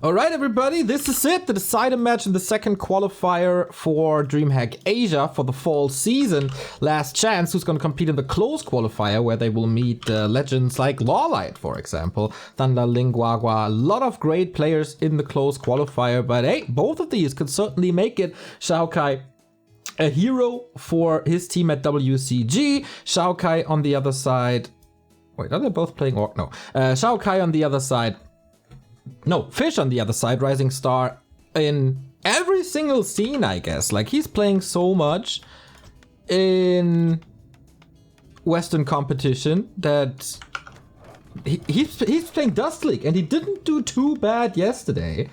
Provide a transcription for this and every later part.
Alright everybody, this is it, the deciding match in the second qualifier for DreamHack Asia for the fall season. Last chance, who's going to compete in the close qualifier where they will meet legends like Lawlight, for example, Thunder, Ling, Guagua, a lot of great players in the close qualifier, but hey, both of these could certainly make it. XiaoKai, a hero for his team at WCG, XiaoKai on the other side, wait, are they both playing ORC? No, XiaoKai on the other side. No, Fish on the other side, rising star in every single scene, I guess. Like, he's playing so much in Western competition that he's playing Dust League, and he didn't do too bad yesterday.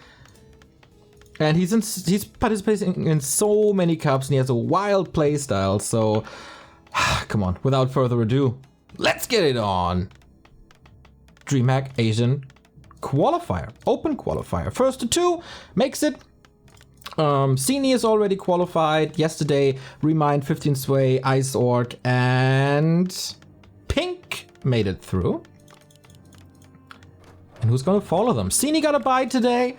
And he's participating in so many cups, and he has a wild play style. So, come on, without further ado, let's get it on. DreamHack Asian qualifier, open qualifier. First to two makes it. Sini is already qualified yesterday. Remind, 15 Sway, Ice Orc, and Pink made it through. And who's gonna follow them? Sini got a bye today.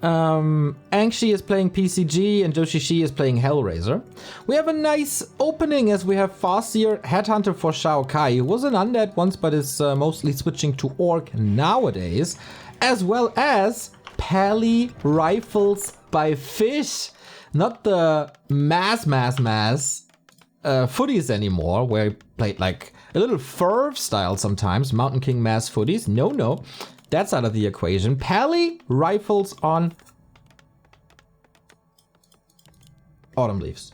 Angshi is playing PCG and Joshishi is playing Hellraiser. We have a nice opening as we have Farseer, Headhunter for XiaoKai, who was an undead once but is mostly switching to Orc nowadays, as well as Pally Rifles by Fish. Not the mass footies anymore, where he played like a little Ferv style sometimes, Mountain King mass footies. No. That's out of the equation. Pally Rifles on Autumn Leaves.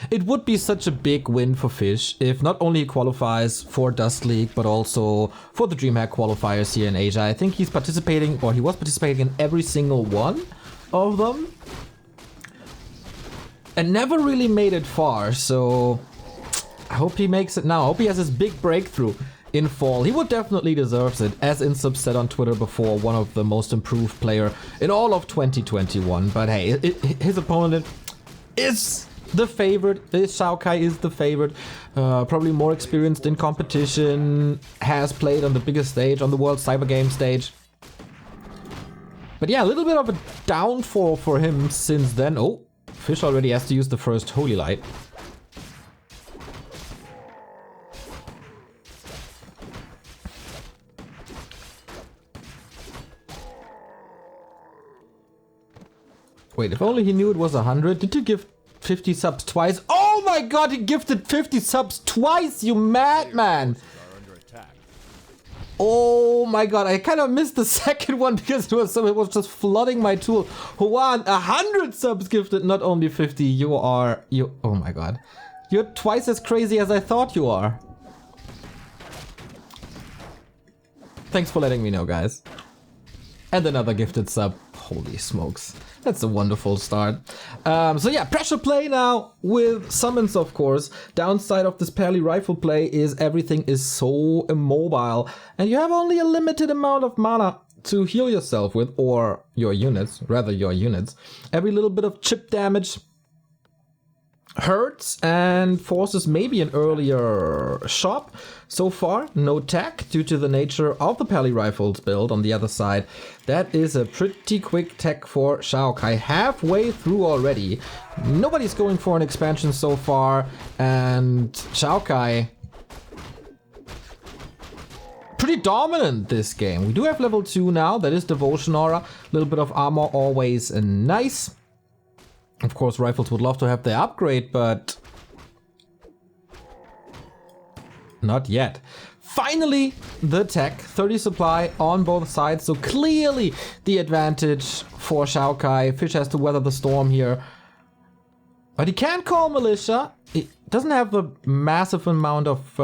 It would be such a big win for Fish if not only he qualifies for Dust League, but also for the DreamHack qualifiers here in Asia. I think he's participating, or he was participating in every single one of them. And never really made it far, so I hope he makes it now. I hope he has his big breakthrough in fall. He would definitely deserves it, as Insub said on Twitter before, one of the most improved player in all of 2021. But hey, his opponent is the favorite. XiaoKai is the favorite. Probably more experienced in competition, has played on the biggest stage, on the World Cyber Game stage. But yeah, a little bit of a downfall for him since then. Oh, Fish already has to use the first Holy Light. Wait, if only he knew it was 100. Did you give 50 subs twice? Oh my god, he gifted 50 subs twice, you madman! Oh my god, I kind of missed the second one because it was just flooding my tool. Juan, 100 subs gifted, not only 50. Oh my god. You're twice as crazy as I thought you are. Thanks for letting me know, guys. And another gifted sub. Holy smokes. That's a wonderful start. So yeah, pressure play now with summons, of course. Downside of this Pally Rifle play is everything is so immobile, and you have only a limited amount of mana to heal yourself with, or your units, rather your units. Every little bit of chip damage hurts and forces maybe an earlier shop. So far, no tech due to the nature of the Pally Rifles build on the other side. That is a pretty quick tech for XiaoKai. Halfway through already. Nobody's going for an expansion so far, and XiaoKai pretty dominant this game. We do have level 2 now, that is Devotion Aura. A little bit of armor, always nice. Of course, Rifles would love to have their upgrade, but not yet. Finally, the tech, 30 supply on both sides, so clearly the advantage for XiaoKai. Fish has to weather the storm here. But he can't call Militia. He doesn't have a massive amount of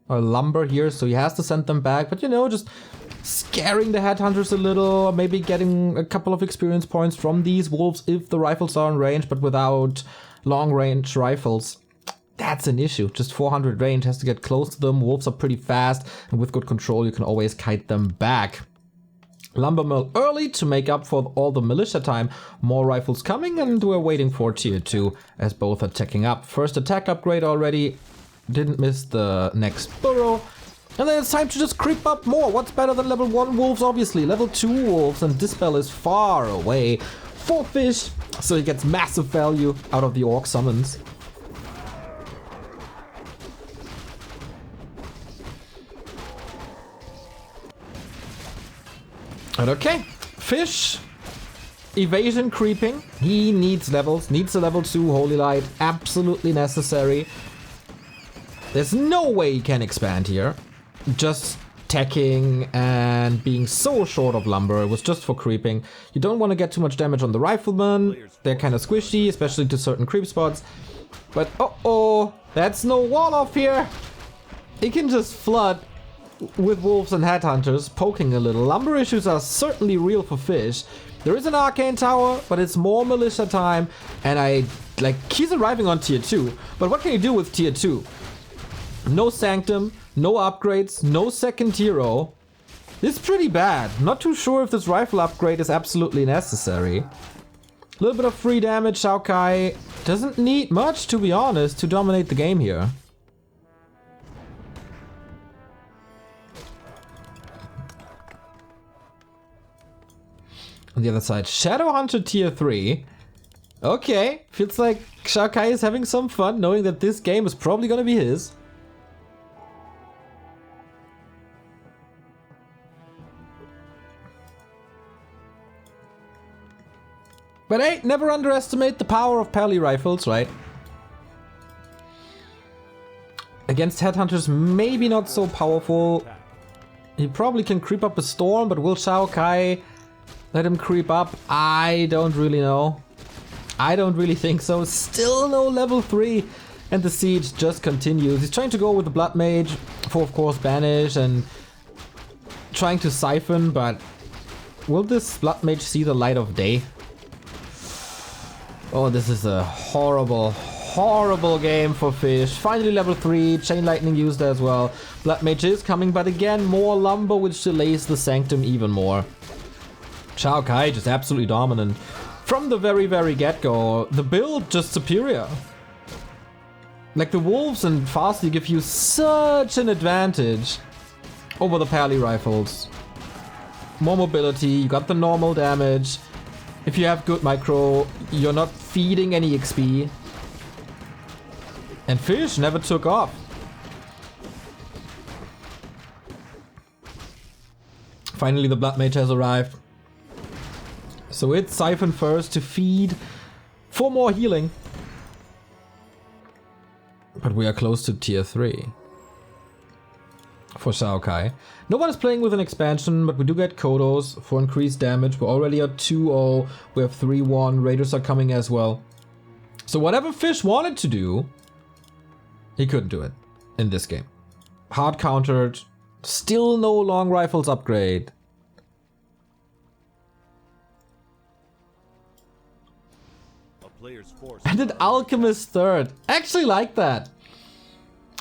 lumber here, so he has to send them back. But you know, just scaring the Headhunters a little, maybe getting a couple of experience points from these wolves if the rifles are in range, but without long-range rifles. That's an issue. Just 400 range, has to get close to them. Wolves are pretty fast, and with good control you can always kite them back. Lumber mill early to make up for all the militia time. More rifles coming, and we're waiting for tier 2 as both are teching up. First attack upgrade already. Didn't miss the next burrow. And then it's time to just creep up more. What's better than level 1 wolves, obviously? Level 2 wolves, and Dispel is far away for Fish. So he gets massive value out of the orc summons. And okay, Fish, evasion creeping. He needs levels, needs a level 2 Holy Light, absolutely necessary. There's no way he can expand here. Just teching and being so short of lumber. It was just for creeping. You don't want to get too much damage on the riflemen. They're kind of squishy, especially to certain creep spots. But uh-oh, that's no wall off here. He can just flood with wolves and headhunters, poking a little. Lumber issues are certainly real for Fish. There is an arcane tower, but it's more militia time. And he's arriving on tier 2. But what can you do with tier 2? No Sanctum, no upgrades, no second hero. This is pretty bad. Not too sure if this rifle upgrade is absolutely necessary. A little bit of free damage. XiaoKai doesn't need much, to be honest, to dominate the game here. On the other side, Shadowhunter tier 3. Okay, feels like XiaoKai is having some fun knowing that this game is probably gonna be his. But hey, never underestimate the power of pally rifles, right? Against headhunters, maybe not so powerful. He probably can creep up a storm, but will XiaoKai let him creep up? I don't really know. I don't really think so. Still no level 3. And the siege just continues. He's trying to go with the Blood Mage for, of course, Banish and trying to siphon, but will this Blood Mage see the light of day? Oh, this is a horrible, horrible game for Fish. Finally level 3, Chain Lightning used as well. Blood Mage is coming, but again, more lumber, which delays the Sanctum even more. XiaoKai just absolutely dominant. From the very, very get-go, the build just superior. Like the wolves and Fastly give you such an advantage over the pally rifles. More mobility, you got the normal damage. If you have good micro, you're not feeding any XP. And Fish never took off. Finally the Blood Mage has arrived. So it's Siphon first to feed for more healing. But we are close to tier 3. For XiaoKai. No one is playing with an expansion, but we do get Kodos for increased damage. We're already at 2-0. We have 3-1. Raiders are coming as well. So whatever Fish wanted to do, he couldn't do it in this game. Hard countered. Still no long rifles upgrade. And an Alchemist third. Actually like that.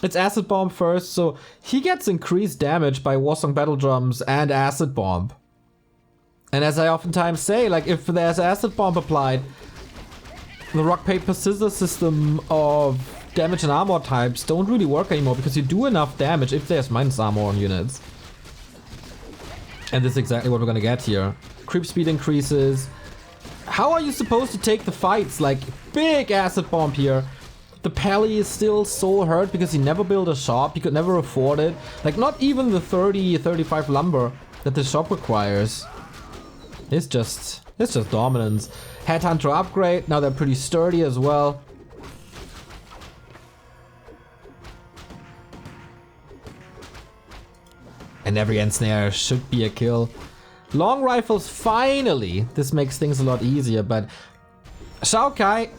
It's Acid Bomb first, so he gets increased damage by Warsong Battle Drums and Acid Bomb. And as I oftentimes say, like if there's Acid Bomb applied, the Rock Paper Scissors system of damage and armor types don't really work anymore because you do enough damage if there's minus armor on units. And this is exactly what we're gonna get here. Creep speed increases. How are you supposed to take the fights? Like big Acid Bomb here. The pally is still so hurt because he never built a shop. He could never afford it. Like not even the 30-35 lumber that the shop requires. It's just dominance. Headhunter upgrade. Now they're pretty sturdy as well. And every ensnare should be a kill. Long rifles, finally. This makes things a lot easier, but XiaoKai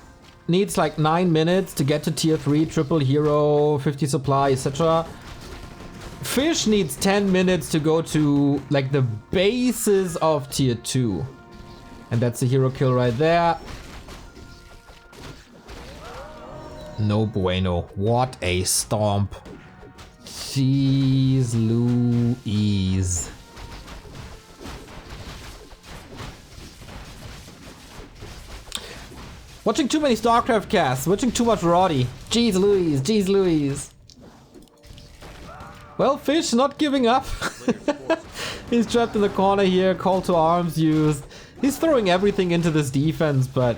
needs like 9 minutes to get to tier 3, triple hero, 50 supply, etc. Fish needs 10 minutes to go to like the bases of tier 2. And that's a hero kill right there. No bueno. What a stomp. Jeez Louise. Watching too many StarCraft casts, watching too much Roddy. Jeez Louise, jeez Louise. Well, Fish not giving up. He's trapped in the corner here, call to arms used. He's throwing everything into this defense, but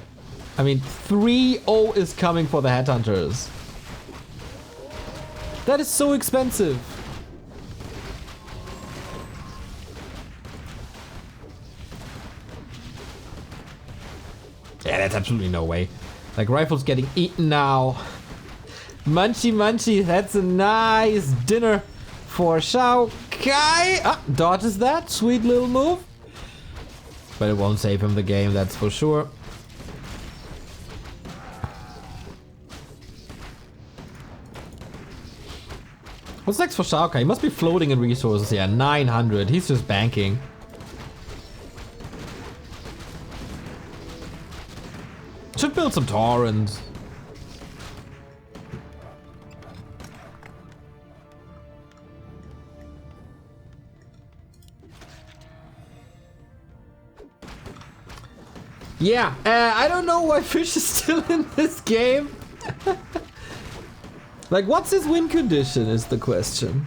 I mean, 3-0 is coming for the Headhunters. That is so expensive. Yeah, that's absolutely no way. Like, Rifle's getting eaten now. Munchy munchy, that's a nice dinner for XiaoKai. Ah, dodges that, sweet little move. But it won't save him the game, that's for sure. What's next for XiaoKai? He must be floating in resources. Yeah, 900. He's just banking. Should build some torrents. Yeah, I don't know why Fish is still in this game. Like, what's his win condition is the question.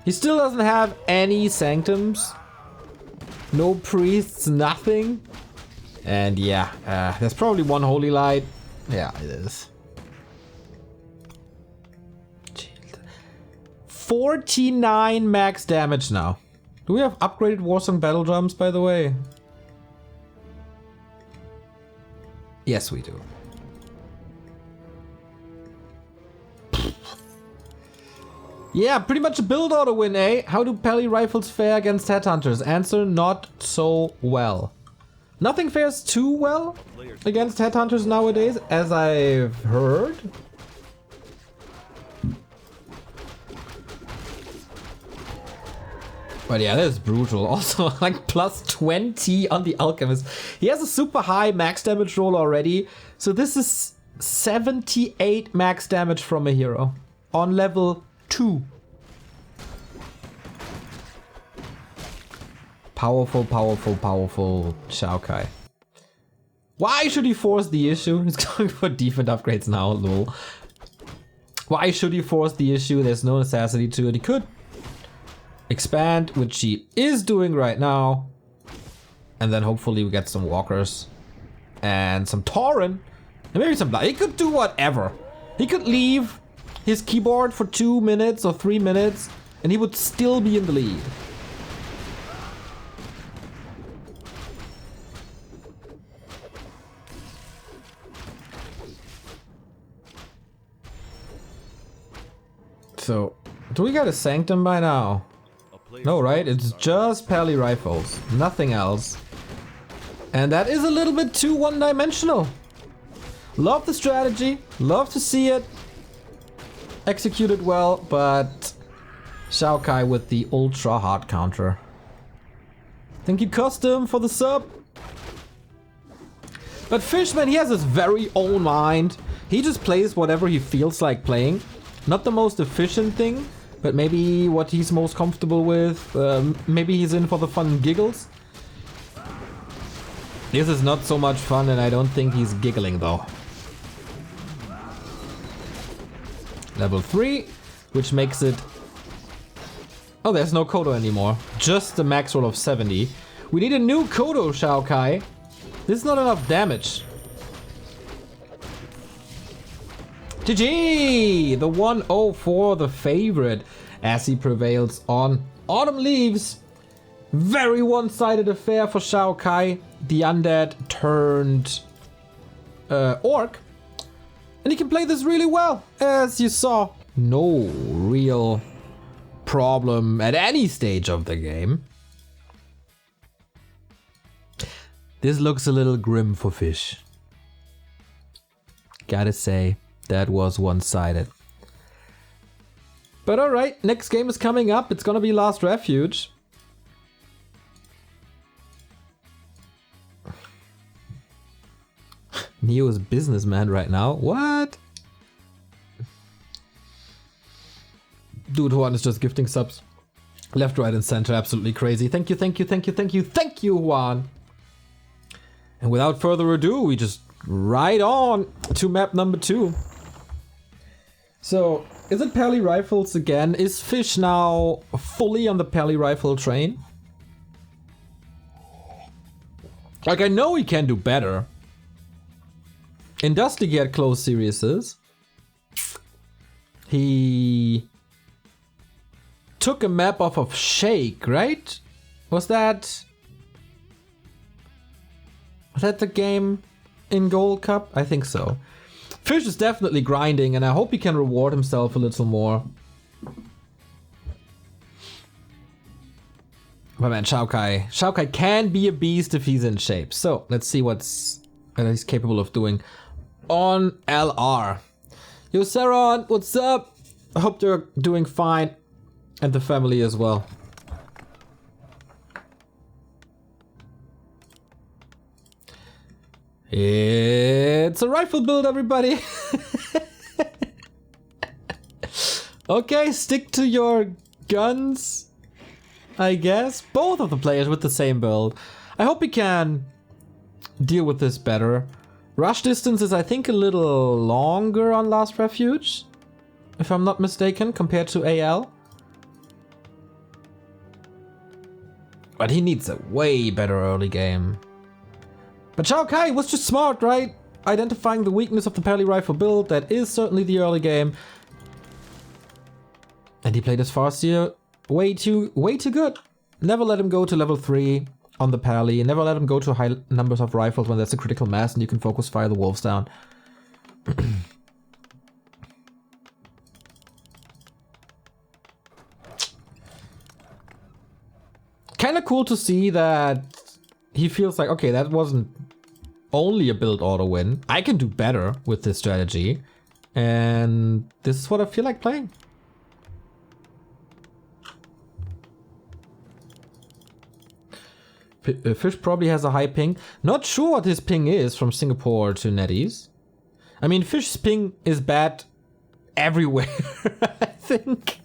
He still doesn't have any sanctums. No priests, nothing. And yeah, there's probably one holy light. Yeah, it is. 49 max damage now. Do we have upgraded Warsong battle drums, by the way? Yes, we do. Yeah, pretty much a build auto win, eh? How do Pally rifles fare against Headhunters? Answer, not so well. Nothing fares too well against Headhunters nowadays, as I've heard. But yeah, that is brutal. Also, like plus 20 on the Alchemist. He has a super high max damage roll already. So this is 78 max damage from a hero on level 2. Powerful, powerful, powerful XiaoKai. Why should he force the issue? He's going for defense upgrades now, lol. Why should he force the issue? There's no necessity to it. He could expand, which he is doing right now. And then hopefully we get some walkers. And some Tauren. And maybe some blood. He could do whatever. He could leave his keyboard for 2 minutes or 3 minutes. And he would still be in the lead. So, do we got a Sanctum by now? No, right? It's just Pally rifles. Nothing else. And that is a little bit too one-dimensional. Love the strategy. Love to see it executed well, but XiaoKai with the ultra hard counter. Thank you, Custom, for the sub. But Fishman, he has his very own mind. He just plays whatever he feels like playing. Not the most efficient thing, but maybe what he's most comfortable with. Maybe he's in for the fun and giggles. This is not so much fun, and I don't think he's giggling though. Level 3, which makes it... Oh, there's no Kodo anymore. Just the max roll of 70. We need a new Kodo, XiaoKai. This is not enough damage. GG! The 1-0 for the favorite as he prevails on Autumn Leaves. Very one-sided affair for XiaoKai. The undead turned orc. And he can play this really well, as you saw. No real problem at any stage of the game. This looks a little grim for Fish. Gotta say. That was one-sided. But alright, next game is coming up. It's gonna be Last Refuge. Neo is businessman right now. What? Dude, Juan is just gifting subs. Left, right, and center. Absolutely crazy. Thank you, thank you, thank you, thank you, thank you, Juan. And without further ado, we just right on to map number 2. So, is it Pally Rifles again? Is Fish now fully on the Pally Rifle train? Like, I know he can do better. In Dusty he had close seriouses. He took a map off of Shake, right? Was that the game in Gold Cup? I think so. Fish is definitely grinding, and I hope he can reward himself a little more. But man, XiaoKai. XiaoKai can be a beast if he's in shape. So, let's see what he's capable of doing on LR. Yo, Saron, what's up? I hope you're doing fine. And the family as well. It's a rifle build, everybody. Okay, stick to your guns, I guess. Both of the players with the same build. I hope he can deal with this better. Rush distance is, I think, a little longer on Last Refuge, if I'm not mistaken, compared to AL. But he needs a way better early game. But XiaoKai was just smart, right? Identifying the weakness of the Pally Rifle build, that is certainly the early game. And he played his Farseer way too good. Never let him go to level 3 on the Pally. Never let him go to high numbers of rifles when there's a critical mass and you can focus fire the wolves down. Kinda cool to see that he feels like, okay, that wasn't only a build auto win. I can do better with this strategy. And this is what I feel like playing. Fish probably has a high ping. Not sure what his ping is from Singapore to NetEase. I mean, Fish's ping is bad everywhere, I think.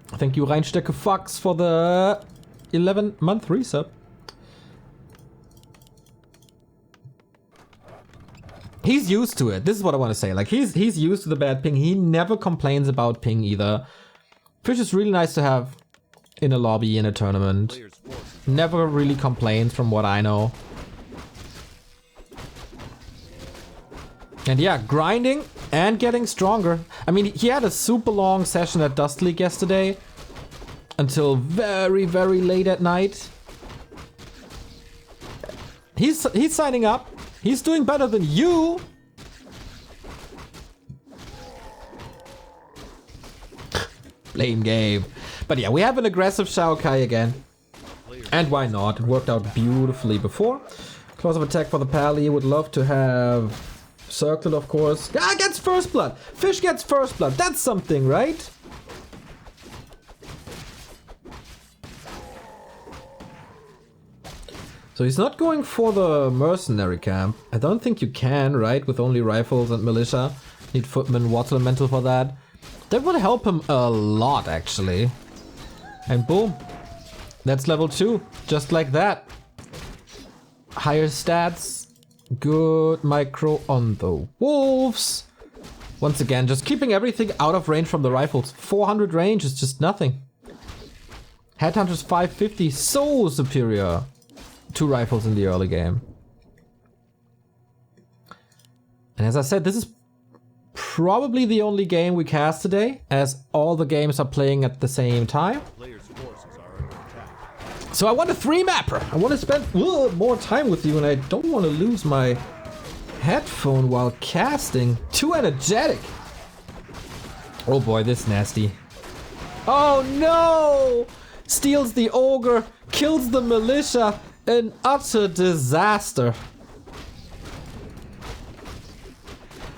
Thank you, Reinstecke Fox, for the 11-month resub. He's used to it. This is what I want to say. Like, he's used to the bad ping. He never complains about ping either. Fish is really nice to have in a lobby, in a tournament. Never really complains from what I know. And yeah, grinding and getting stronger. I mean, he had a super long session at Dust League yesterday. Until very, very late at night. He's signing up. He's doing better than you. Blame game. But yeah, we have an aggressive XiaoKai again. And why not? It worked out beautifully before. Clause of attack for the Pally. Would love to have Circle, of course. Ah, gets first blood. Fish gets first blood. That's something, right? So he's not going for the mercenary camp. I don't think you can, right? With only rifles and militia. Need footman, water elemental for that. That would help him a lot, actually. And boom. That's level 2. Just like that. Higher stats. Good micro on the wolves. Once again, just keeping everything out of range from the rifles. 400 range is just nothing. Headhunter's 550. So superior. 2 rifles in the early game. And as I said, this is probably the only game we cast today, as all the games are playing at the same time. So I want a 3-mapper. I want to spend more time with you, and I don't want to lose my headphone while casting. Too energetic. Oh boy, this is nasty. Oh no! Steals the ogre, kills the militia. An utter disaster.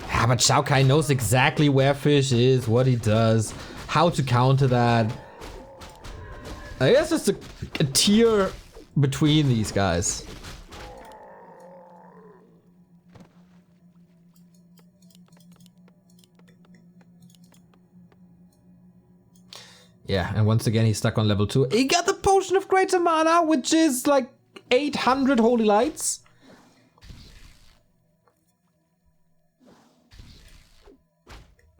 Yeah, but XiaoKai knows exactly where Fish is, what he does, how to counter that. I guess it's a tier between these guys. Yeah, and once again he's stuck on level 2. He got the Potion of Greater Mana, which is like 800 holy lights.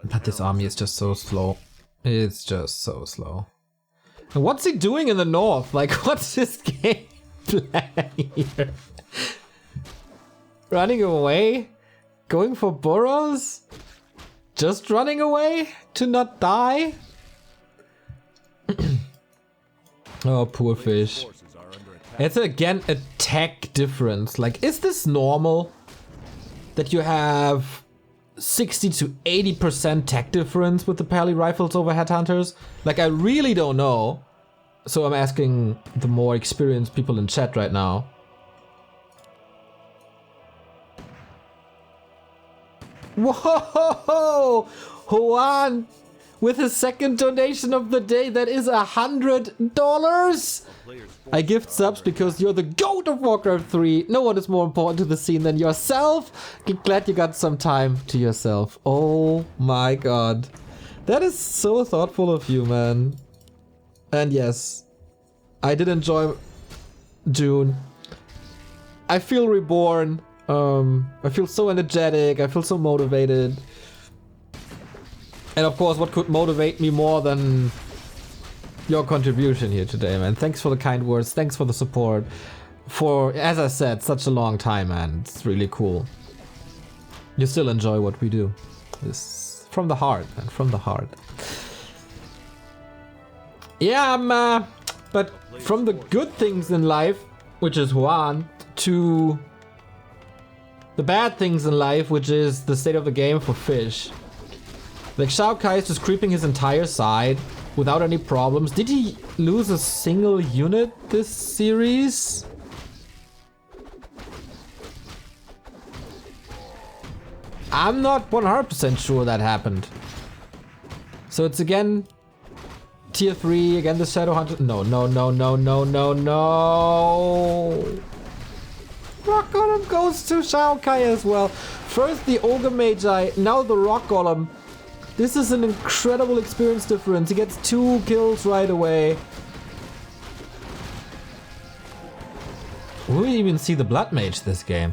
But this army is just so slow. It's just so slow. And what's he doing in the north? Like, what's his game plan here? Running away? Going for burrows? Just running away to not die? Oh, poor fish. It's again a tech difference. Like, is this normal? That you have 60 to 80% tech difference with the pally rifles over headhunters? Like, I really don't know. So I'm asking the more experienced people in chat right now. Whoa! Juan! With his second donation of the day, that is $100! I gift subs because you're the GOAT of Warcraft 3. No one is more important to the scene than yourself. Glad you got some time to yourself. Oh my god. That is so thoughtful of you, man. And yes, I did enjoy June. I feel reborn. I feel so energetic. I feel so motivated. And of course, what could motivate me more than your contribution here today, man. Thanks for the kind words. Thanks for the support. For, as I said, such a long time, man. It's really cool. You still enjoy what we do. It's from the heart, man. From the heart. Yeah, but from the good things in life, which is Juan, to the bad things in life, which is the state of the game for fish. Like, XiaoKai is just creeping his entire side without any problems. Did he lose a single unit this series? I'm not 100% sure that happened. So it's again tier 3, again the Shadow Hunter. No. Rock Golem goes to XiaoKai as well. First the Ogre Magi, now the Rock Golem. This is an incredible experience difference. He gets 2 kills right away. Will we even see the Blood Mage this game?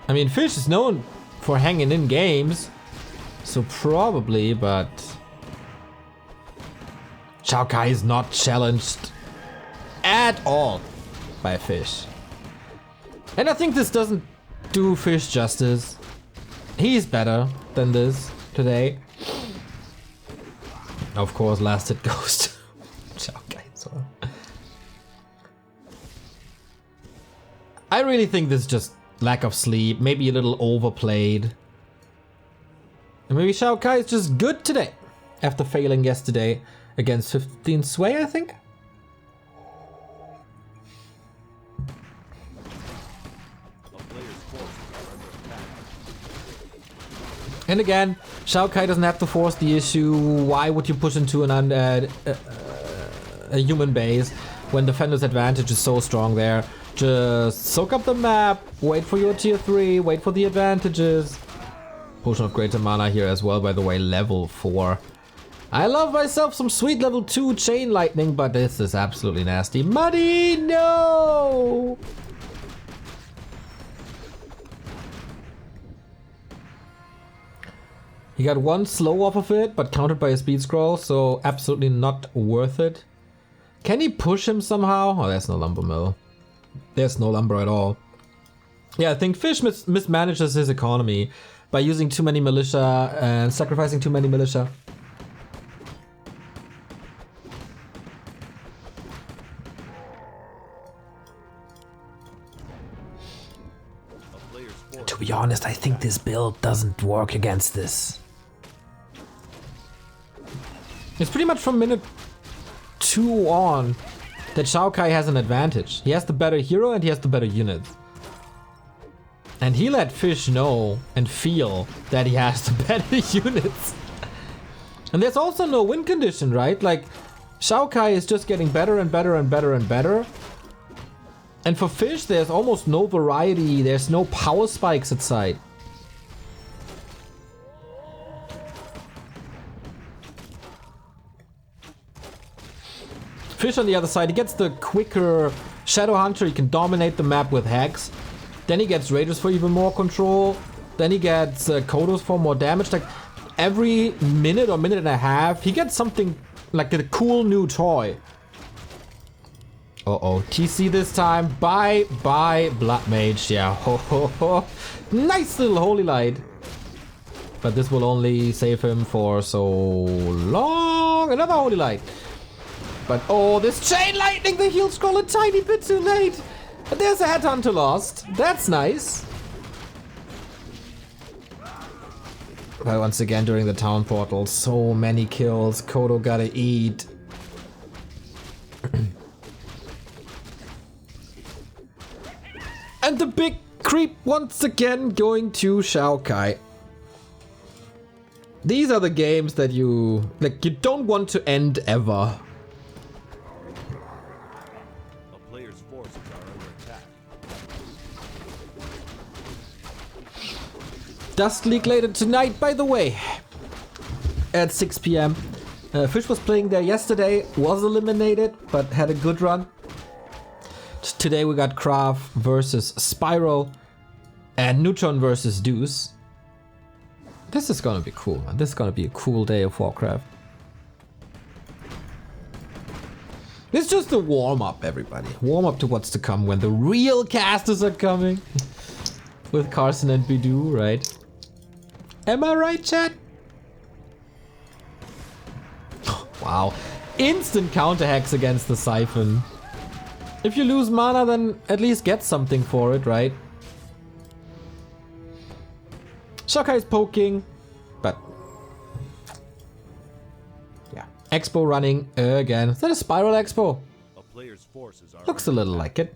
I mean, Fish is known for hanging in games, so probably, but XiaoKai is not challenged at all by Fish. And I think this doesn't do Fish justice. He's better than this today. Of course, last hit goes to XiaoKai as well. I really think this is just lack of sleep, maybe a little overplayed. And maybe XiaoKai is just good today, after failing yesterday against 15 Sway, I think? And again, XiaoKai doesn't have to force the issue. Why would you push into an a human base when Defender's advantage is so strong there? Just soak up the map, wait for your tier 3, wait for the advantages. Potion of Greater Mana here as well, by the way, level 4. I love myself some sweet level 2 Chain Lightning, but this is absolutely nasty. Muddy, no! He got 1 slow off of it, but countered by a speed scroll, so absolutely not worth it. Can he push him somehow? Oh, there's no lumber mill. There's no lumber at all. Yeah, I think Fish mismanages his economy by using too many militia and sacrificing too many militia. To be honest, I think this build doesn't work against this. It's pretty much from minute 2 on that XiaoKai has an advantage. He has the better hero and he has the better units. And he let Fish know and feel that he has the better units. And there's also no win condition, right? Like, XiaoKai is just getting better and better and better and better. And for Fish, there's almost no variety. There's no power spikes at sight. Fish on the other side, he gets the quicker Shadow Hunter, he can dominate the map with hacks. Then he gets Raiders for even more control. Then he gets Kodos for more damage. Like every minute or minute and a half, he gets something like a cool new toy. Uh-oh, TC this time. Bye, Blood Mage. Yeah, ho, ho, ho. Nice little Holy Light. But this will only save him for so long. Another Holy Light. But oh, this Chain Lightning, the heal scroll a tiny bit too late. But there's a Headhunter lost. That's nice. But once again, during the town portal, so many kills. Kodo gotta eat. And the big creep once again going to XiaoKai. These are the games that you don't want to end ever. A player's forces are under attack. Dust League later tonight, by the way, at 6 p.m. Fish was playing there yesterday, was eliminated, but had a good run. Today we got Craft versus Spiral and Neutron versus Deuce. This is gonna be cool, man. This is gonna be a cool day of Warcraft. It's just a warm-up, everybody. Warm-up to what's to come when the real casters are coming. With Carson and Bidou, right? Am I right, chat? Wow. Instant counter hacks against the Siphon. If you lose mana, then at least get something for it, right? XiaoKai is poking, but yeah. Expo running again. Is that a Spiral Expo? A player's forces are Looks a little like it.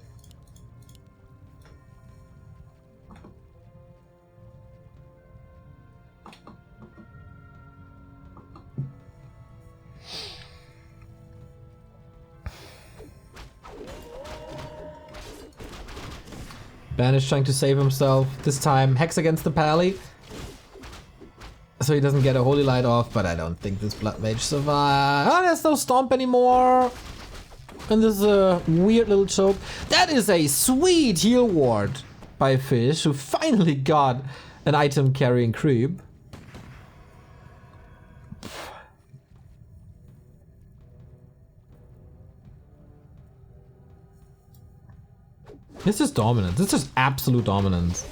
Banish trying to save himself. This time, Hex against the Pally. So he doesn't get a Holy Light off, but I don't think this Blood Mage survives. Oh, there's no Stomp anymore. And this is a weird little choke. That is a sweet heal ward by Fish, who finally got an item carrying creep. This is dominance. This is absolute dominance.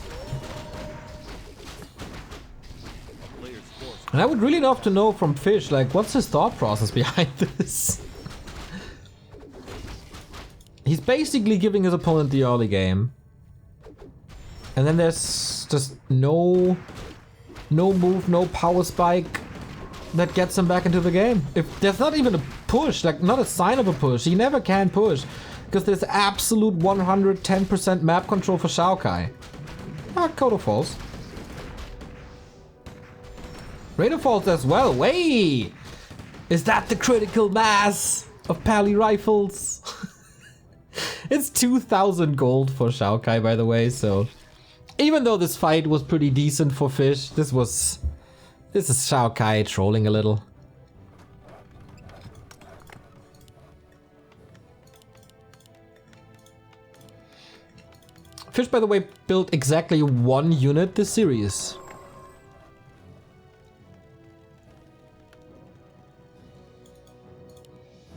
And I would really love to know from Fish, like, what's his thought process behind this? He's basically giving his opponent the early game. And then there's just no move, no power spike that gets him back into the game. If there's not even a push, like not a sign of a push, he never can push. Because there's absolute 110% map control for XiaoKai. Ah, Kodo falls. Raider falls as well. Wait! Is that the critical mass of Pally rifles? It's 2,000 gold for XiaoKai, by the way, so... Even though this fight was pretty decent for Fish, this is XiaoKai trolling a little. Fish, by the way, built exactly one unit this series.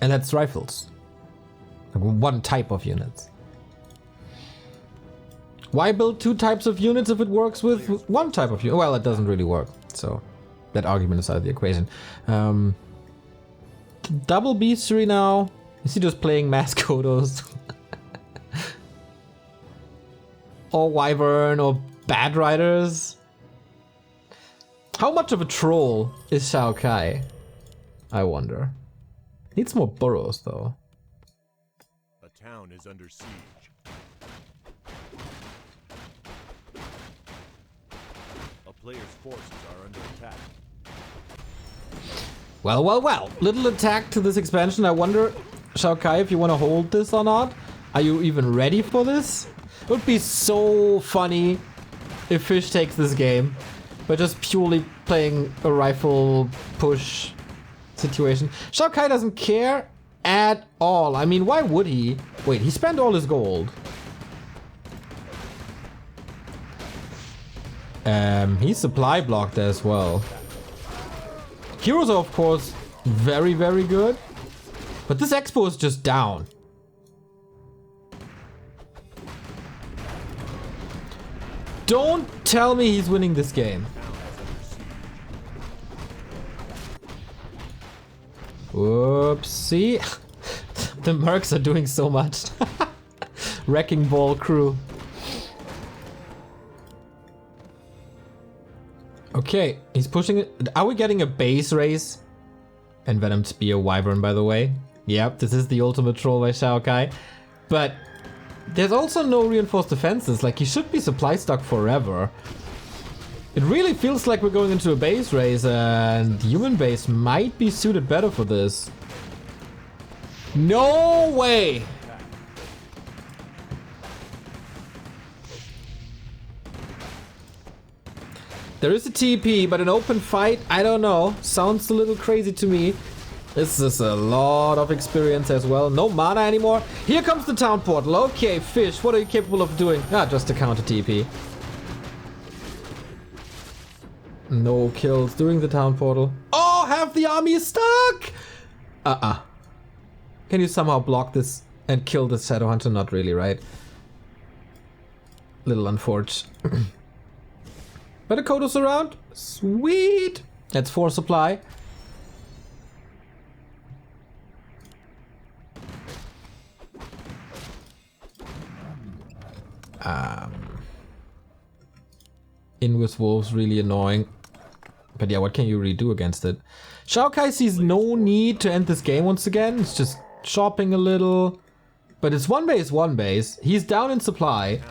And that's rifles. Like one type of units. Why build two types of units if it works with one type of unit? Well, it doesn't really work, so that argument is out of the equation. Double beastery now. Is he just playing mass Kodos? Or Wyvern or Bad Riders? How much of a troll is XiaoKai? I wonder. Needs more burrows though. A town is under siege. A player's forces are under attack. Well, well, well. Little attack to this expansion. I wonder, XiaoKai, if you want to hold this or not. Are you even ready for this? It would be so funny if Fish takes this game by just purely playing a rifle push situation. XiaoKai doesn't care at all. I mean, why would he? Wait, he spent all his gold. He's supply blocked as well. Heroes are, of course, very, very good. But this expo is just down. Don't tell me he's winning this game. Whoopsie. The mercs are doing so much. Wrecking ball crew. Okay, he's pushing it. Are we getting a base race? Envenomed Spear Wyvern, by the way. Yep, this is the ultimate troll by XiaoKai. But there's also no reinforced defenses. Like, he should be supply stuck forever. It really feels like we're going into a base race, and human base might be suited better for this. No way! There is a TP, but an open fight, I don't know. Sounds a little crazy to me. This is a lot of experience as well. No mana anymore. Here comes the town portal. Okay, Fish, what are you capable of doing? Ah, just a counter TP. No kills during the town portal. Oh, half the army is stuck! Can you somehow block this and kill the Shadow Hunter? Not really, right? Little unfortunate. But a Kodos around. Sweet! That's 4 supply. In with wolves, really annoying. But yeah, what can you really do against it? XiaoKai sees no need to end this game once again. It's just shopping a little. But it's one base. He's down in supply.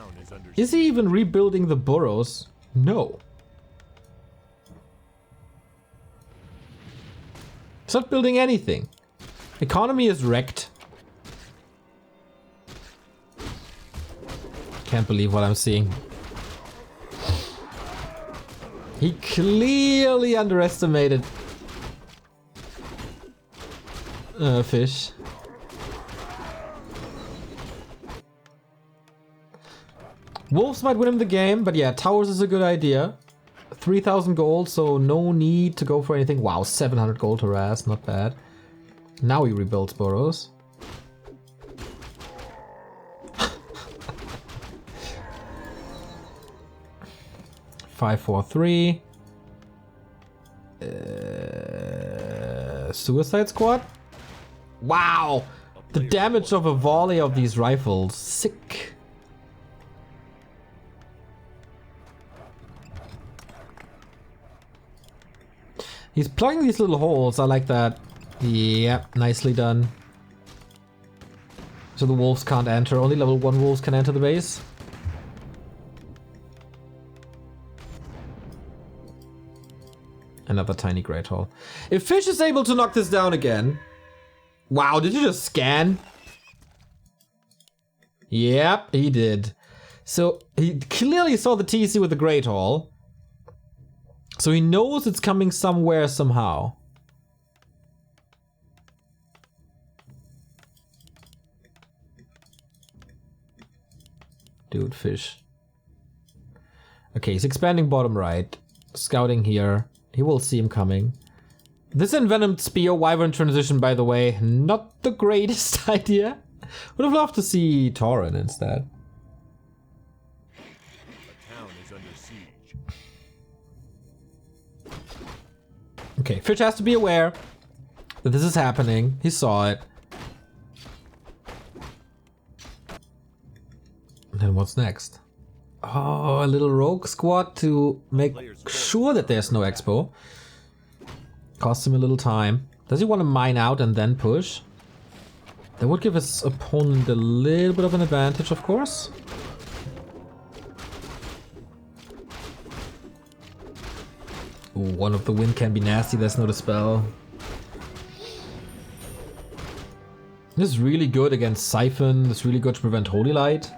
Is he even rebuilding the burrows? No. It's not building anything. Economy is wrecked. Can't believe what I'm seeing. He clearly underestimated Fish. Wolves might win him the game, but yeah, towers is a good idea. 3,000 gold, so no need to go for anything. Wow, 700 gold harass, not bad. Now he rebuilds burrows. Five, 4, 3. Suicide Squad? Wow! The damage of a volley of these rifles. Sick. He's plugging these little holes. I like that. Yep, nicely done. So the wolves can't enter. Only level 1 wolves can enter the base. Another tiny great hole. If Fish is able to knock this down again. Wow, did you just scan? Yep, he did. So he clearly saw the TC with the great hall. So he knows it's coming somewhere somehow. Dude, Fish. Okay, he's expanding bottom right. Scouting here. He will see him coming. This Envenomed Spear Wyvern transition, by the way, not the greatest idea. Would have loved to see Tauren instead. The town is under siege. Okay, Fish has to be aware that this is happening. He saw it. And then what's next? Oh, a little rogue squad to make sure that there's no expo. Costs him a little time. Does he want to mine out and then push? That would give his opponent a little bit of an advantage, of course. Ooh, one of the wind can be nasty, that's not a spell. This is really good against Siphon. This is really good to prevent Holy Light.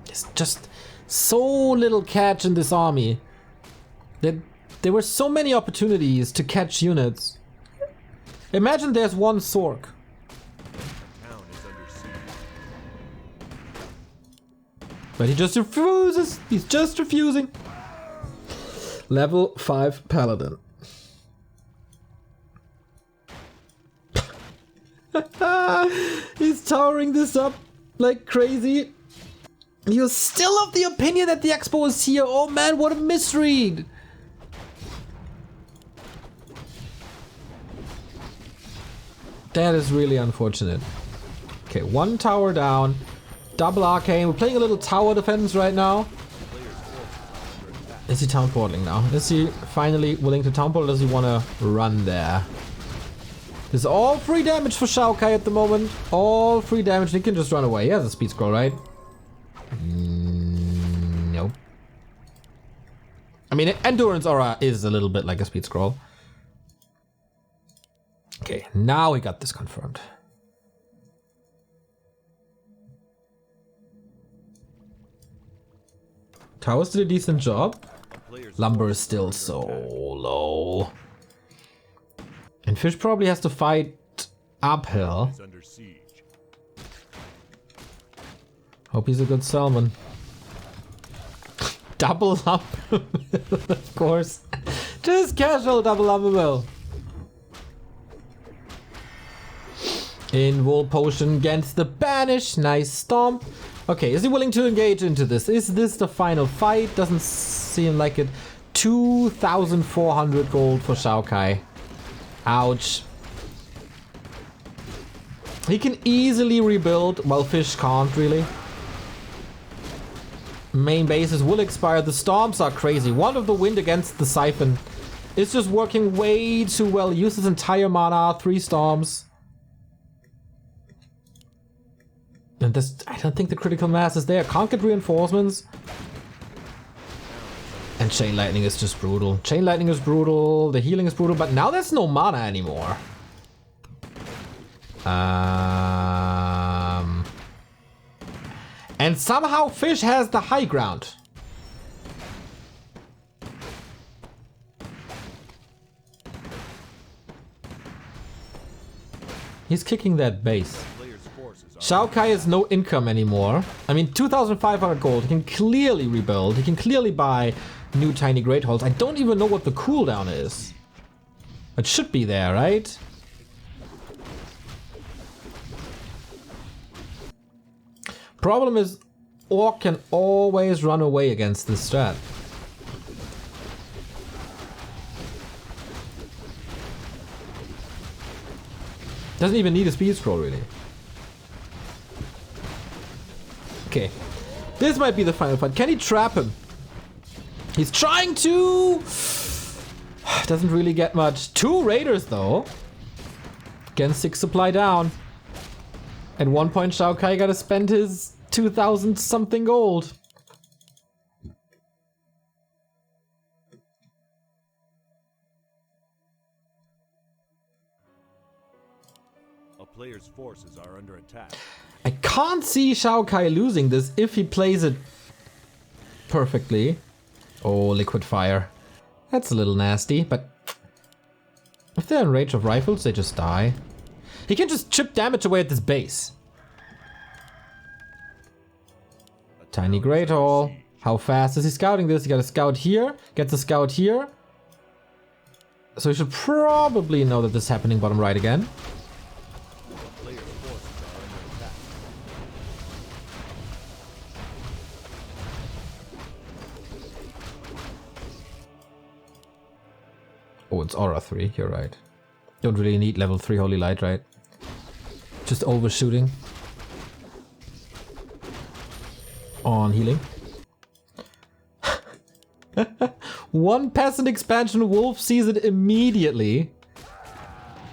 There's just so little catch in this army. There were so many opportunities to catch units. Imagine there's one Sork. But he just refuses. He's just refusing. Level 5 Paladin. He's towering this up like crazy. You're still of the opinion that the expo is here. Oh man, what a misread. That is really unfortunate. Okay, one tower down. Double arcane. We're playing a little tower defense right now. Is he town portaling now? Is he finally willing to town portal or does he want to run there? This is all free damage for XiaoKai at the moment. All free damage. He can just run away. He has a speed scroll, right? Nope. I mean, Endurance Aura is a little bit like a speed scroll. Okay, now we got this confirmed. Towers did a decent job. Lumber is still so low. And Fish probably has to fight uphill. Hope he's a good salmon. Double lumber mill, of course. Just casual double lumber mill. Involt potion against the banish. Nice stomp. Okay, is he willing to engage into this? Is this the final fight? Doesn't seem like it. 2,400 gold for XiaoKai. Ouch. He can easily rebuild, while Fish can't really. Main bases will expire. The storms are crazy. One of the wind against the siphon is just working way too well. Use his entire mana, 3 storms. And this, I don't think the critical mass is there. Can't get reinforcements. And Chain Lightning is just brutal. Chain Lightning is brutal. The healing is brutal. But now there's no mana anymore. And somehow Fish has the high ground. He's kicking that base. XiaoKai has no income anymore. I mean, 2,500 gold. He can clearly rebuild. He can clearly buy new tiny great halls. I don't even know what the cooldown is. It should be there, right? Problem is, Orc can always run away against this strat. Doesn't even need a speed scroll, really. Okay, this might be the final fight. Can he trap him? He's trying to. Doesn't really get much. 2 raiders though. Again, 6 supply down. At one point, XiaoKai gotta spend his 2,000 something gold. A player's forces are under attack. I can't see XiaoKai losing this if he plays it perfectly. Oh, liquid fire. That's a little nasty, but if they're in range of rifles, they just die. He can just chip damage away at this base. Tiny Great Hall. How fast is he scouting this? He got a scout here, gets a scout here. So he should probably know that this is happening bottom right again. Oh, it's Aura 3, you're right. Don't really need level 3 Holy Light, right? Just overshooting. On healing. 1 peasant expansion, Wolf sees it immediately.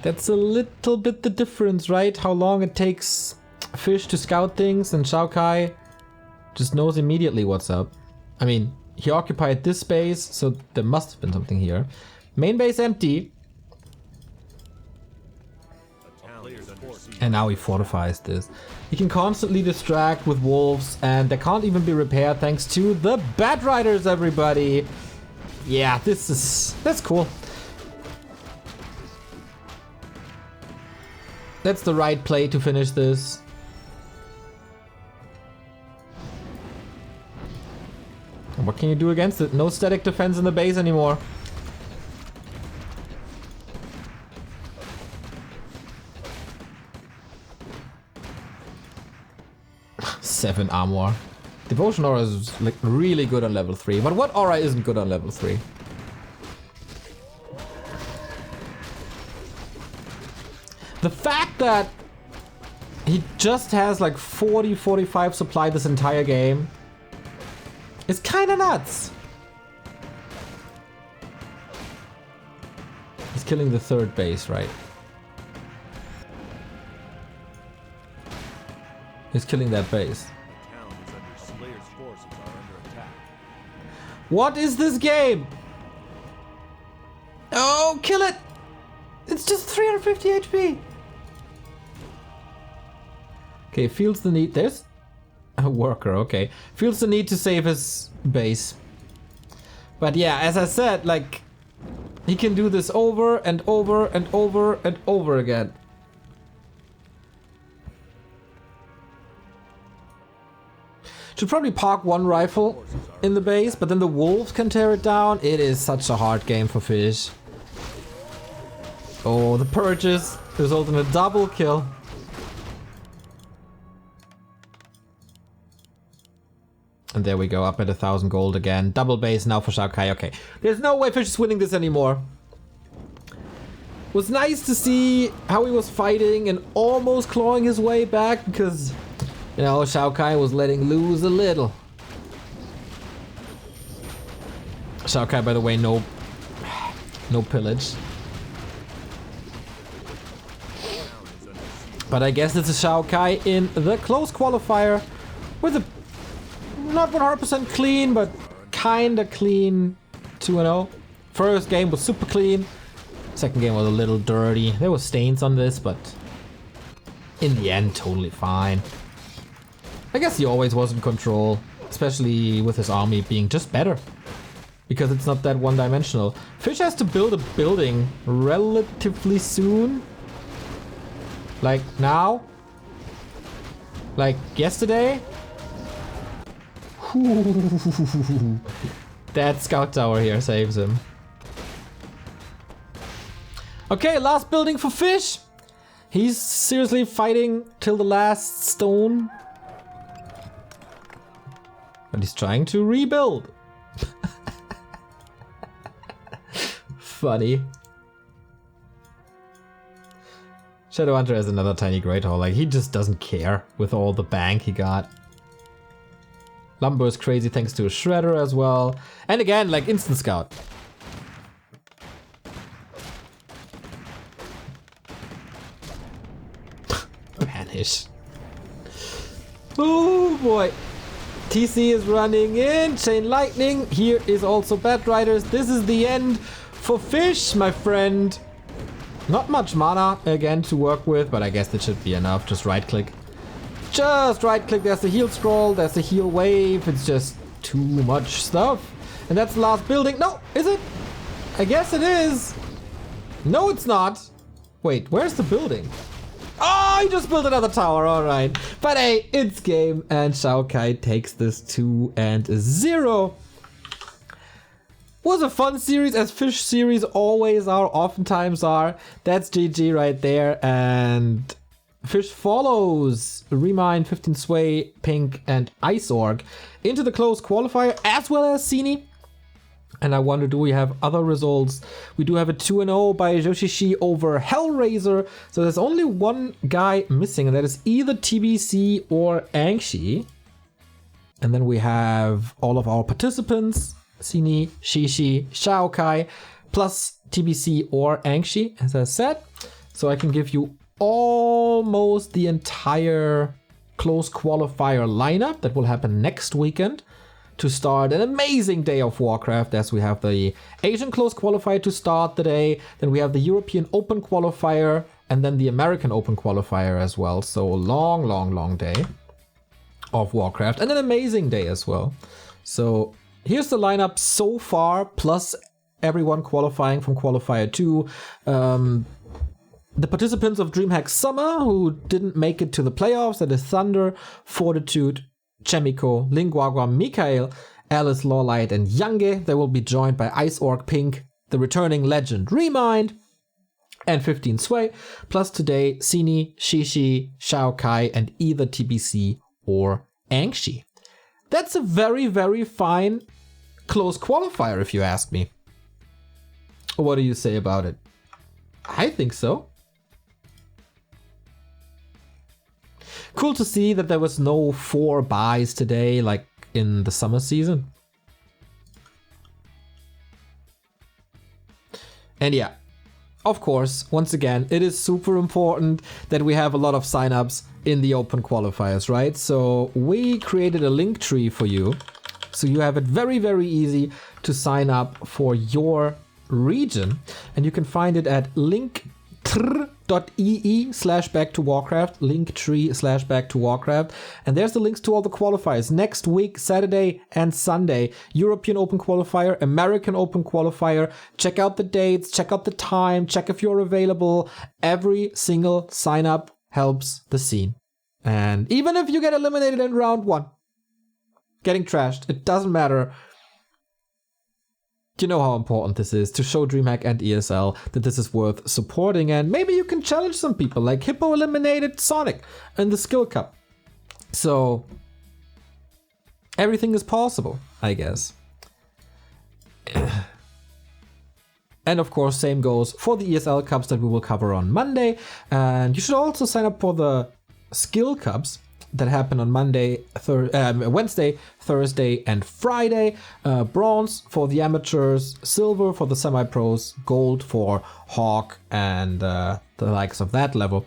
That's a little bit the difference, right? How long it takes Fish to scout things, and XiaoKai just knows immediately what's up. I mean, he occupied this space, so there must have been something here. Main base empty. And now he fortifies this. He can constantly distract with wolves, and they can't even be repaired thanks to the Bat Riders, everybody. Yeah, that's cool. That's the right play to finish this. can you do against it? No static defense in the base anymore. Seven armor. Devotion aura is like really good on level 3, but what aura isn't good on level 3? The fact that he just has like 40-45 supply this entire game is kinda nuts. He's killing the third base, right? He's killing that base. What is this game? Oh, kill it! It's just 350 HP. Okay, feels the need. There's a worker, okay. Feels the need to save his base. But yeah, as I said, like, he can do this over and over and over and over again. Should probably park one rifle in the base, but then the wolves can tear it down. It is such a hard game for Fish. Oh, the purges result in a double kill. And there we go, up at 1,000 gold again. Double base now for XiaoKai. Okay, there's no way Fish is winning this anymore. It was nice to see how he was fighting and almost clawing his way back because, you know, XiaoKai was letting loose a little. XiaoKai, by the way, no pillage. But I guess it's a XiaoKai in the close qualifier with a not 100% clean, but kinda clean 2-0. First game was super clean. Second game was a little dirty. There were stains on this, but in the end, totally fine. I guess he always was in control, especially with his army being just better. Because it's not that one-dimensional. Fish has to build a building relatively soon. Like now. Like yesterday. That scout tower here saves him. Okay, last building for Fish. He's seriously fighting till the last stone. But he's trying to rebuild. Funny. Shadowhunter has another tiny Great Hall. Like, he just doesn't care with all the bank he got. Lumber is crazy thanks to a Shredder as well. And again, like, instant scout. Vanish. Oh boy. TC is running in. Chain Lightning. Here is also Bat Riders. This is the end for Fish, my friend. Not much mana again to work with, but I guess that should be enough. Just right click. Just right click. There's the heal scroll. There's the heal wave. It's just too much stuff. And that's the last building. No, is it? I guess it is. No, it's not. Wait, where's the building? Oh, he just built another tower. All right. But hey, it's game. And XiaoKai takes this 2-0. Was a fun series, as Fish series always are, oftentimes are. That's GG right there. And Fish follows Remind, 15 Sway, Pink, and Ice Orc into the close qualifier, as well as Sini. And I wonder, do we have other results? We do have a 2-0 by Joshishi over Hellraiser. So there's only one guy missing, and that is either TBC or Angshi. And then we have all of our participants. Sini, Shishi, XiaoKai, plus TBC or Angshi, as I said. So I can give you almost the entire close qualifier lineup that will happen next weekend to start an amazing day of Warcraft, as we have the Asian close qualifier to start the day, then we have the European Open qualifier, and then the American Open qualifier as well. So a long, long, long day of Warcraft, and an amazing day as well. So here's the lineup so far, plus everyone qualifying from Qualifier 2. The participants of DreamHack Summer who didn't make it to the playoffs, that is Thunder, Fortitude, Chemico, Linguagua, Mikael, Alice, Lawlight, and Yange. They will be joined by Ice Orc Pink, the returning legend Remind, and 15 Sway, plus today Sini, Shishi, XiaoKai, and either TBC or Angshi. That's a very, very fine close qualifier, if you ask me. What do you say about it? I think so. Cool to see that there was no 4 buys today like in the summer season. And yeah, of course, once again, it is super important that we have a lot of signups in the open qualifiers, right? So we created a link tree for you. So you have it very, very easy to sign up for your region. And you can find it at linktr.ee/back-to-Warcraft, linktree/back-to-Warcraft. And there's the links to all the qualifiers. Next week, Saturday and Sunday, European Open Qualifier, American Open Qualifier. Check out the dates, check out the time, check if you're available. Every single sign up helps the scene. And even if you get eliminated in round 1, getting trashed, it doesn't matter. You know how important this is to show DreamHack and ESL that this is worth supporting, and maybe you can challenge some people like Hippo eliminated Sonic in the Skill Cup. So everything is possible, I guess. And of course, same goes for the ESL Cups that we will cover on Monday. And you should also sign up for the Skill Cups that happen on Wednesday, Thursday, and Friday. Bronze for the amateurs, silver for the semi-pros, gold for Hawk and the likes of that level.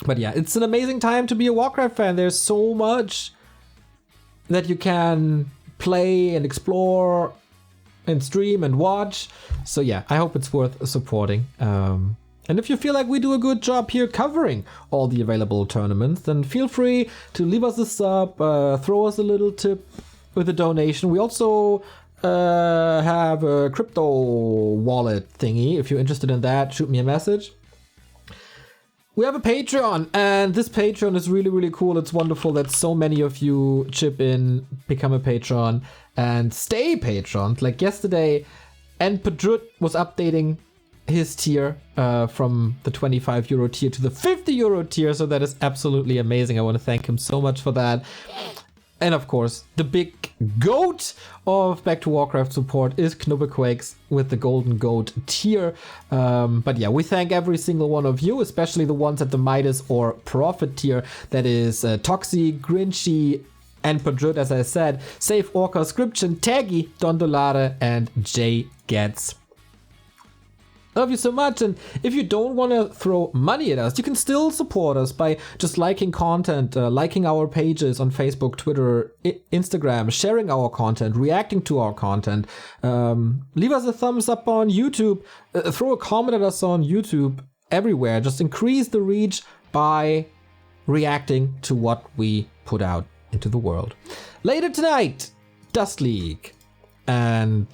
But yeah, it's an amazing time to be a Warcraft fan. There's so much that you can play and explore and stream and watch. So yeah, I hope it's worth supporting. And if you feel like we do a good job here covering all the available tournaments, then feel free to leave us a sub, throw us a little tip with a donation. We also have a crypto wallet thingy. If you're interested in that, shoot me a message. We have a Patreon, and this Patreon is really, really cool. It's wonderful that so many of you chip in, become a patron, and stay patrons. Like yesterday, and Padrut was updating his tier from the 25 euro tier to the 50 euro tier, so that is absolutely amazing. I want to thank him so much for that. And of course, the big goat of Back to Warcraft support is Knubbequakes with the Golden Goat tier. But yeah, we thank every single one of you, especially the ones at the Midas or Profit tier. That is Toxie, Grinchy, and Padrut, as I said, Safe Orca, Scription, Taggy, Dondolare, and J Gets. Love you so much, and if you don't want to throw money at us, you can still support us by just liking content, liking our pages on Facebook, Twitter, Instagram, sharing our content, reacting to our content. Leave us a thumbs up on YouTube, throw a comment at us on YouTube, everywhere. Just increase the reach by reacting to what we put out into the world. Later tonight, Dust League, and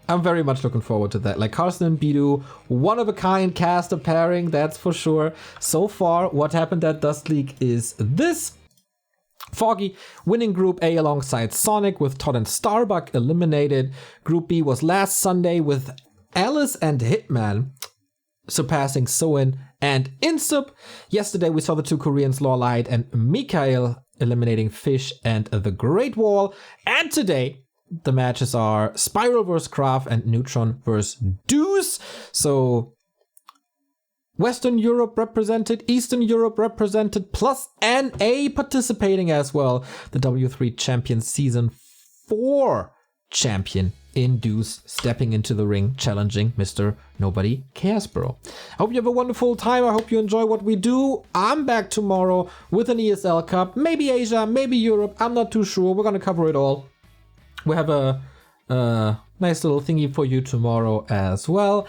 I'm very much looking forward to that. Like Carson and Bidu, one of a kind caster pairing, that's for sure. So far, what happened at Dust League is this. Foggy winning Group A alongside Sonic with Todd and Starbuck eliminated. Group B was last Sunday with Alice and Hitman surpassing Soin and Insup. Yesterday we saw the two Koreans Lawlight and Mikhail eliminating Fish and the Great Wall. And today the matches are Spiral vs. Kraft and Neutron vs. Deuce. So Western Europe represented, Eastern Europe represented, plus NA participating as well. The W3 champion season 4 champion in Deuce stepping into the ring, challenging Mr. Nobody Cares Bro. I hope you have a wonderful time. I hope you enjoy what we do. I'm back tomorrow with an ESL Cup, maybe Asia, maybe Europe. I'm not too sure. We're going to cover it all. We have a nice little thingy for you tomorrow as well.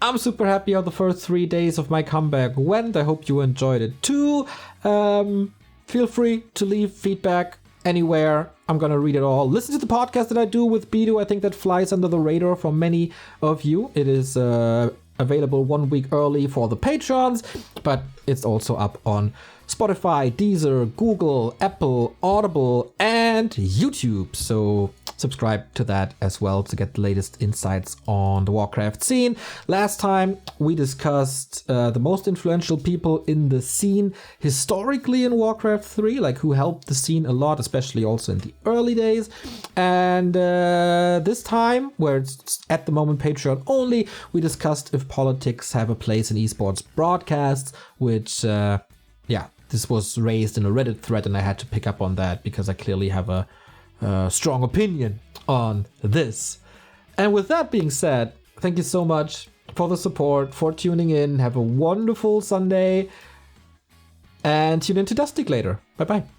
I'm super happy how the first 3 days of my comeback went. I hope you enjoyed it too. Feel free to leave feedback anywhere. I'm gonna read it all. Listen to the podcast that I do with Bidu. I think that flies under the radar for many of you. It is available 1 week early for the patrons, but it's also up on Spotify, Deezer, Google, Apple, Audible, and YouTube. So subscribe to that as well to get the latest insights on the Warcraft scene. Last time we discussed the most influential people in the scene historically in Warcraft 3, like who helped the scene a lot, especially also in the early days. And this time, where it's at the moment Patreon only, we discussed if politics have a place in esports broadcasts, which, this was raised in a Reddit thread, and I had to pick up on that because I clearly have a strong opinion on this. And with that being said, thank you so much for the support, for tuning in. Have a wonderful Sunday, and tune in to Dustic later. Bye bye.